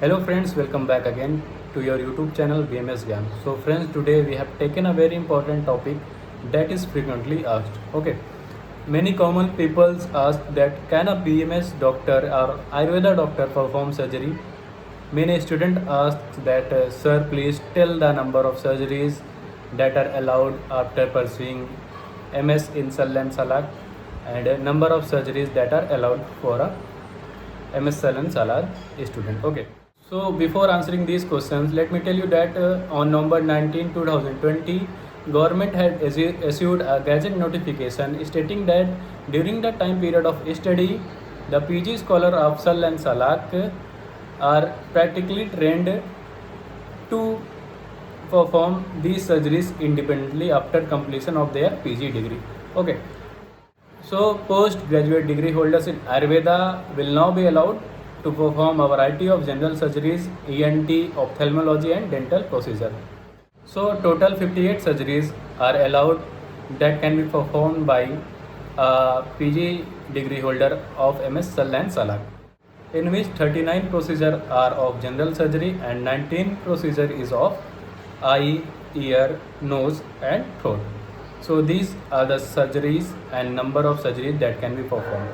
Hello friends, welcome back again to your YouTube channel BMS Gyan. So friends, today we have taken a very important topic that is frequently asked. Okay, many common people ask that can a BMS doctor or Ayurveda doctor perform surgery? Many students ask that sir please tell the number of surgeries that are allowed after pursuing MS in Sal and Salak and number of surgeries that are allowed for a MS Sal and Salad student. Okay. So before answering these questions, let me tell you that on November 19, 2020, government had issued a gazette notification stating that during the time period of study, the PG scholar of Sal and Salak are practically trained to perform these surgeries independently after completion of their PG degree. Okay. So postgraduate degree holders in Ayurveda will now be allowed to perform a variety of general surgeries, ENT, ophthalmology and dental procedure. So total 58 surgeries are allowed that can be performed by a PG degree holder of MS Sal and Salak, in which 39 procedures are of general surgery and 19 procedure is of eye, ear, nose and throat. So these are the surgeries and number of surgeries that can be performed.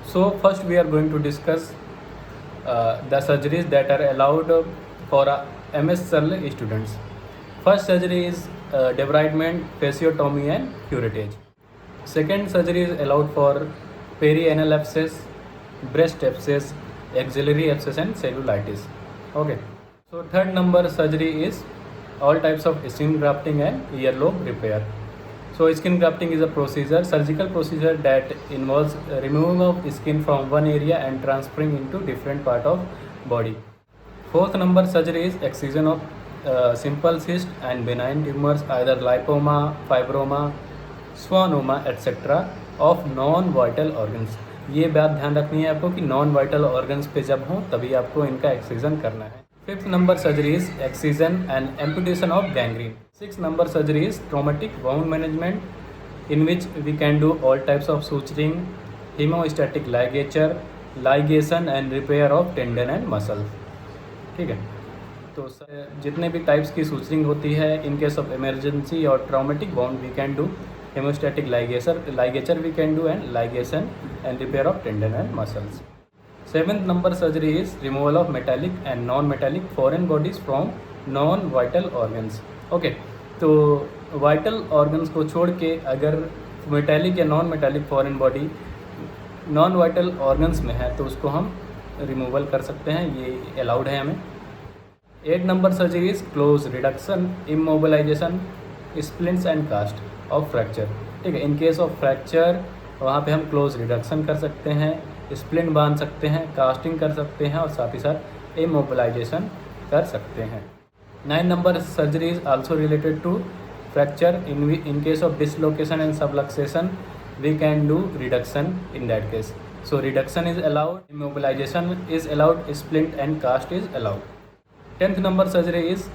So first we are going to discuss the surgeries that are allowed for MS Sal students. First surgery is debridement, fasciotomy and curettage. Second surgery is allowed for perianal abscess, breast abscess, axillary abscess and cellulitis. Okay. So third number surgery is all types of skin grafting and earlobe repair. So skin grafting is a procedure, surgical procedure that involves removing of skin from one area and transferring into different part of body. Fourth number surgery is excision of simple cyst and benign tumors, either lipoma, fibroma, schwannoma etc. of non-vital organs. ये बात ध्यान रखनी है आपको कि non vital organs पे जब हों तभी आपको इनका एक्सीजन करना है. Fifth number surgery is excision and amputation of gangrene. Six number surgery is traumatic wound management, in which we can do all types of suturing, haemostatic ligature, ligation and repair of tendon and muscles. ठीक है, तो जितने भी types की suturing होती है in case of emergency और traumatic wound we can do hemostatic ligature we can do and ligation and repair of tendon and muscles. Seventh number surgery is removal of metallic and non-metallic foreign bodies from non-vital organs. Okay, तो vital organs को छोड़ के अगर metallic या non-metallic foreign body non-vital organs में है तो उसको हम removal कर सकते हैं, ये allowed है हमें. 8 number surgery is close reduction, immobilization, splints and cast of fracture. ठीक है, इन केस ऑफ फ्रैक्चर वहाँ पे हम क्लोज रिडक्शन कर सकते हैं, स्प्लिंट बांध सकते हैं, कास्टिंग कर सकते हैं और साथ ही साथ इमोबिलाइजेशन कर सकते हैं. 9 number surgery is also related to fracture. In case of dislocation and subluxation we can do reduction in that case. So reduction is allowed, immobilisation is allowed, splint and cast is allowed. 10th number surgery is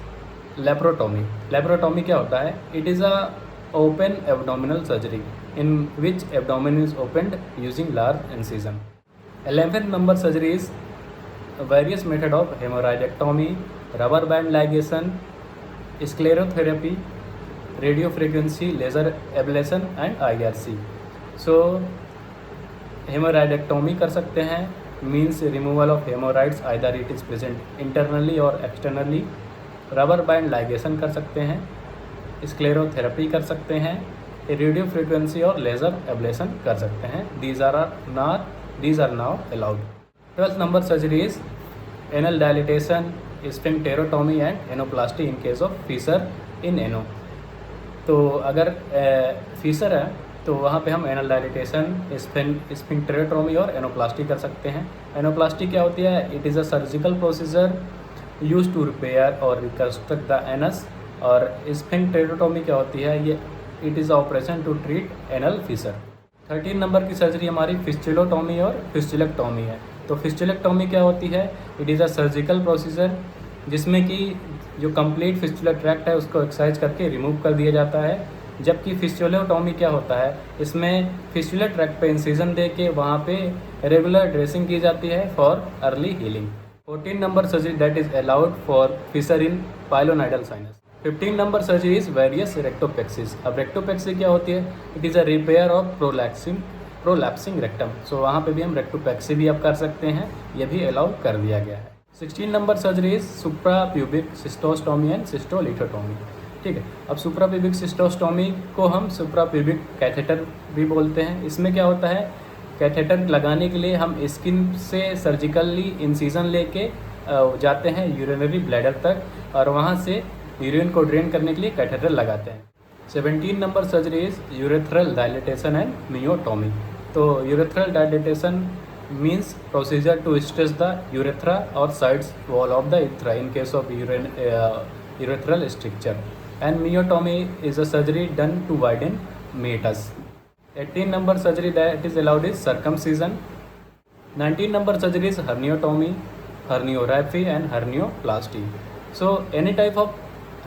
laparotomy. Laparotomy क्या होता है? It is a open abdominal surgery in which abdomen is opened using large incision. 11th number surgery is various method of hemorrhoidectomy, rubber band ligation, sclerotherapy, radiofrequency laser ablation and IRC. So hemorrhoidectomy कर सकते हैं, means removal of hemorrhoids either it is present internally or externally. rubber band ligation कर सकते हैं, sclerotherapy कर सकते हैं, radio frequency और लेज़र एब्लेशन कर सकते हैं. These are now allowed. 12th number surgery is anal dilatation, sphincterotomy and anoplasty in case of fissure in ano. तो अगर फीसर है तो वहाँ पे हम एनल डायलिटेशन, स्फिंक्टेरोटोमी और एनोप्लास्टी कर सकते हैं. एनोप्लास्टी क्या होती है? It is a surgical procedure use to repair और रिकंस्ट्रक्ट द एनस. और स्फिंक्टेरोटोमी क्या होती है? ये it is operation to treat anal fissure. 13 number की सर्जरी हमारी फिस्चुलोटोमी और फिस्चुलेक्टोमी है. तो फिस्चुलेक्टोमी क्या होती है? It is a surgical procedure जिसमें कि जो कंप्लीट फिस्चुलर ट्रैक्ट है उसको एक्सरसाइज करके रिमूव कर दिया जाता है। जबकि फिस्चुलोटॉमी क्या होता है, इसमें फिस्चुलर ट्रैक्ट पे इंसिजन दे के वहाँ पे रेगुलर ड्रेसिंग की जाती है for early healing. 14 number surgery that is allowed for fissure in pilonidal sinus. 15 number surgery is various rectopexies. अब रेक्टोपेक्सी क्या होती है, it is a repair of prolapsing rectum. So वहाँ पे भी हम रेक्टोपेक्सी भी आप कर सकते हैं, ये भी अलाउ कर दिया गया है। 16 number surgery is suprapubic cystostomy and cystolithotomy. ठीक है, अब सुप्राप्यूबिक सिस्टोस्टोमी को हम सुप्राप्यूबिक कैथेटर भी बोलते हैं। इसमें क्या होता है, कैथेटर लगाने के लिए हम स्किन से सर्जिकली इंसिजन लेके जाते हैं यूरिनरी ब्लैडर तक और वहाँ से यूरिन को ड्रेन करने के लिए कैथेटर लगाते हैं। 17 number surgery is urethral dilatation and meatotomy. तो urethral dilatation means procedure to stretch the urethra or sides wall of the urethra in case of urethral stricture, and myotomy is a surgery done to widen meatus. 18 number surgery that is allowed is circumcision. 19 number surgery is herniatomy, herniorrhaphy and hernioplasty. So any type of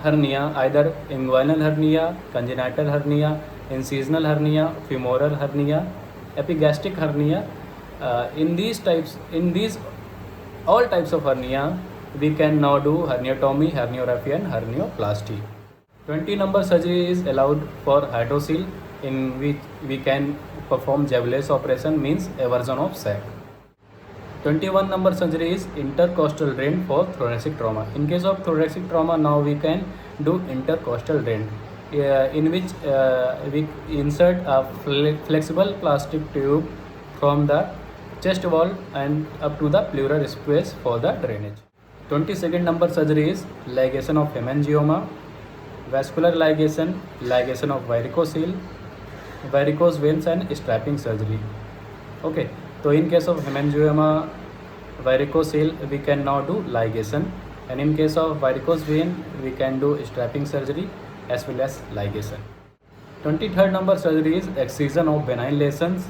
hernia, either inguinal hernia, congenital hernia, incisional hernia, femoral hernia, epigastric hernia, in these all types of hernia we can now do herniatomy, herniorrhaphy and hernioplasty. 20 number surgery is allowed for hydrocele, in which we can perform Javel's operation, means eversion of sac. 21 number surgery is intercostal drain for thoracic trauma. In case of thoracic trauma, now we can do intercostal drain, in which we insert a flexible plastic tube from the chest wall and up to the pleural space for the drainage. 22nd number surgery is ligation of hemangioma, vascular ligation, ligation of varicocele, varicose veins and strapping surgery. Okay, so in case of hemangioma, varicocele, we can now do ligation, and in case of varicose vein we can do strapping surgery as well as ligation. 23rd number surgery is excision of benign lesions,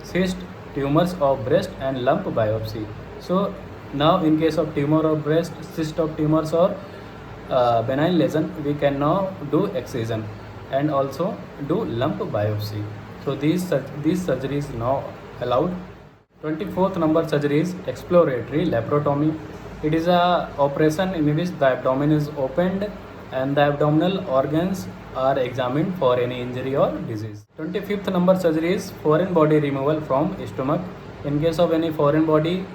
cyst, tumors of breast and lump biopsy. So now in case of tumor of breast, cyst of tumors or benign lesion, we can now do excision and also do lump biopsy. So these surgeries now allowed. 24th number surgery is exploratory laparotomy. It is a operation in which the abdomen is opened and the abdominal organs are examined for any injury or disease. 25th number surgery is foreign body removal from stomach. In case of any foreign body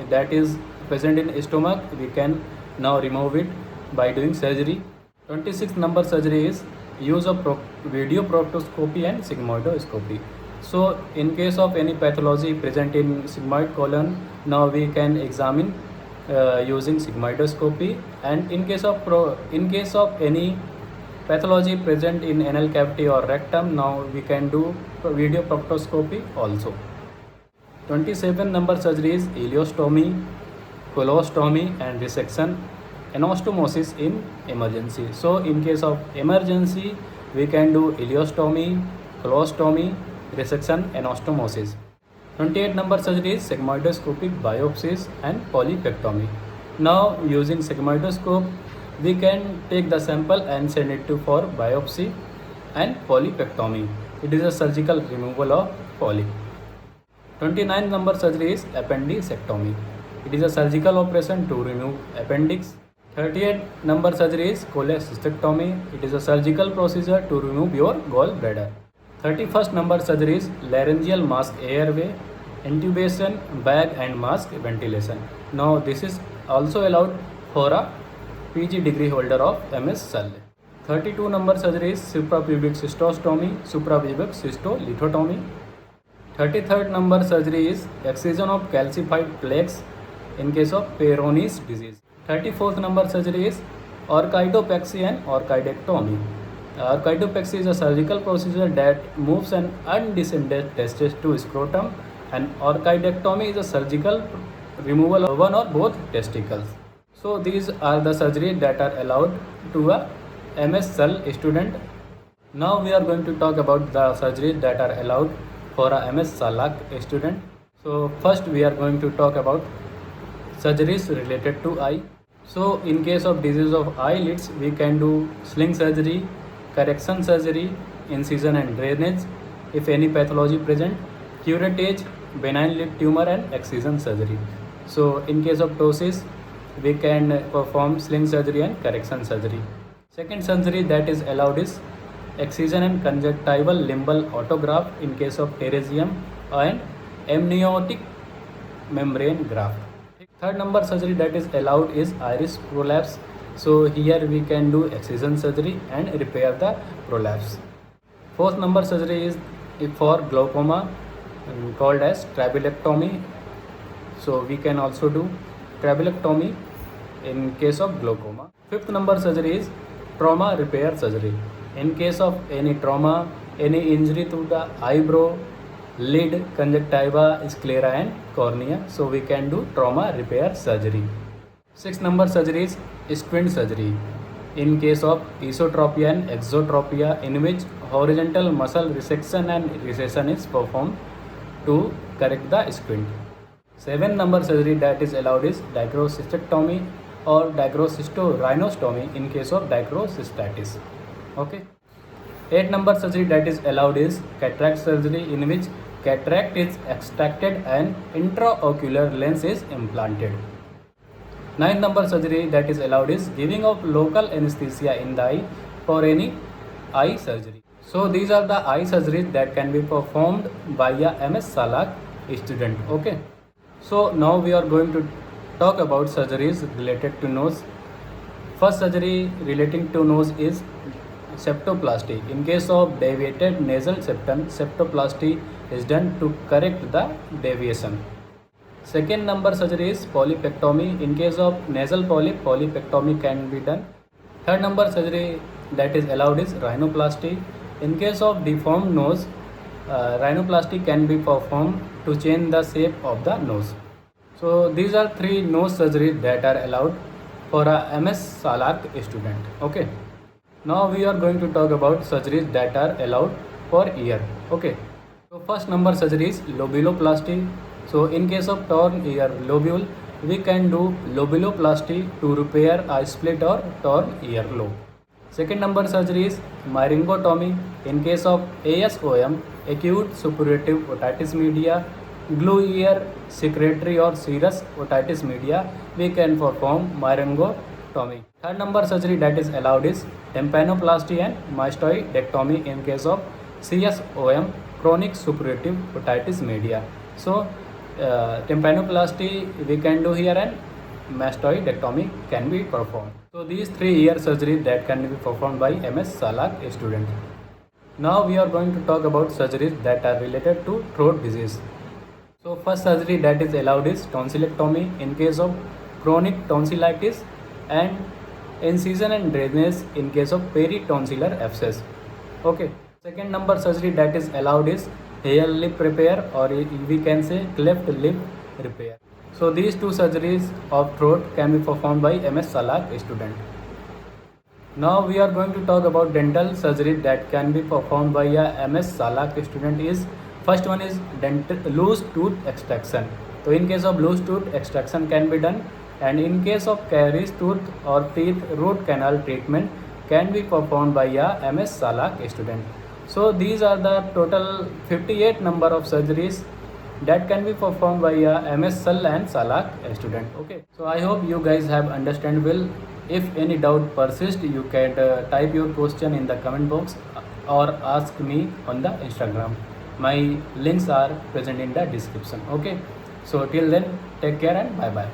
that is present in stomach, we can now remove it by doing surgery. 26th number surgery is use of video proctoscopy and sigmoidoscopy. So in case of any pathology present in sigmoid colon, now we can examine using sigmoidoscopy, and in case of any pathology present in anal cavity or rectum, now we can do video proctoscopy also. 27 number surgery is ileostomy, colostomy and resection, anastomosis in emergency. So in case of emergency, we can do ileostomy, colostomy, resection, anastomosis. 28 number surgery is sigmoidoscopic biopsies and polypectomy. Now using sigmoidoscope, we can take the sample and send it to for biopsy and polypectomy. It is a surgical removal of polyp. 29 number surgery is appendicectomy. It is a surgical operation to remove appendix. 38 number surgery is cholecystectomy. It is a surgical procedure to remove your gallbladder. 31st number surgery is laryngeal mask airway, intubation, bag and mask ventilation. Now this is also allowed for a PG degree holder of MS Sul. 32 number surgery is suprapubic cystostomy, suprapubic cystolithotomy. 33rd number surgery is excision of calcified plaques in case of Peyronie's disease. 34th number surgery is orchidopexy and orchidectomy. Orchidopexy is a surgical procedure that moves an undescended testes to scrotum, and orchidectomy is a surgical removal of one or both testicles. So these are the surgeries that are allowed to a MS Sul student. Now we are going to talk about the surgeries that are allowed for a MS Salak student. So first we are going to talk about surgeries related to eye. So in case of disease of eyelids, we can do sling surgery, correction surgery, incision and drainage, if any pathology present, curettage, benign lid tumor and excision surgery. So in case of ptosis, we can perform sling surgery and correction surgery. Second surgery that is allowed is excision and conjunctival limbal autograft in case of teresium and amniotic membrane graft. Third number surgery that is allowed is iris prolapse. So here we can do excision surgery and repair the prolapse. Fourth number surgery is for glaucoma called as trabeculectomy. So we can also do trabeculectomy in case of glaucoma. Fifth number surgery is trauma repair surgery. In case of any trauma, any injury to the eyebrow, lid, conjunctiva, sclera and cornea, so we can do trauma repair surgery. Sixth number surgery is squint surgery. In case of esotropia and exotropia, in which horizontal muscle resection and recession is performed to correct the squint. Seventh number surgery that is allowed is diacrocystectomy or diacrocystorhinostomy in case of diacrocystitis. Okay. 8 number surgery that is allowed is cataract surgery, in which cataract is extracted and intraocular lens is implanted. 9 number surgery that is allowed is giving of local anesthesia in the eye for any eye surgery. So these are the eye surgeries that can be performed by a MS Salak student. Okay. So now we are going to talk about surgeries related to nose. First surgery relating to nose is septoplasty. In case of deviated nasal septum, septoplasty is done to correct the deviation. Second number surgery is polypectomy. In case of nasal polyp, polypectomy can be done. Third number surgery that is allowed is rhinoplasty. In case of deformed nose, rhinoplasty can be performed to change the shape of the nose. So these are three nose surgeries that are allowed for a MS Salak student. Okay. Now we are going to talk about surgeries that are allowed for ear. Okay. So first number surgery is lobuloplasty. So in case of torn ear lobule, we can do lobuloplasty to repair a split or torn ear lobe. Second number surgery is myringotomy. In case of ASOM, acute suppurative otitis media, glue ear, secretory or serous otitis media, we can perform myringotomy. Third number surgery that is allowed is tympanoplasty and mastoidectomy in case of CSOM, chronic suppurative otitis media. So tympanoplasty we can do here and mastoidectomy can be performed. So these three ear surgeries that can be performed by MS Salak student. Now we are going to talk about surgeries that are related to throat disease. So first surgery that is allowed is tonsillectomy in case of chronic tonsillitis and incision and drainage in case of peritonsillar abscess. Okay. Second number surgery that is allowed is hair lip repair, or we can say cleft lip repair. So these two surgeries of throat can be performed by MS Salak student. Now we are going to talk about dental surgery that can be performed by a MS Salak student. Is first one is loose tooth extraction. So in case of loose tooth extraction can be done, and in case of caries tooth or teeth root canal treatment can be performed by a MS Salak student. So these are the total 58 number of surgeries that can be performed by a MS Sal and Salak student. Okay. So I hope you guys have understand well. If any doubt persists, you can type your question in the comment box or ask me on the Instagram. My links are present in the description. Okay. So till then, take care and bye bye.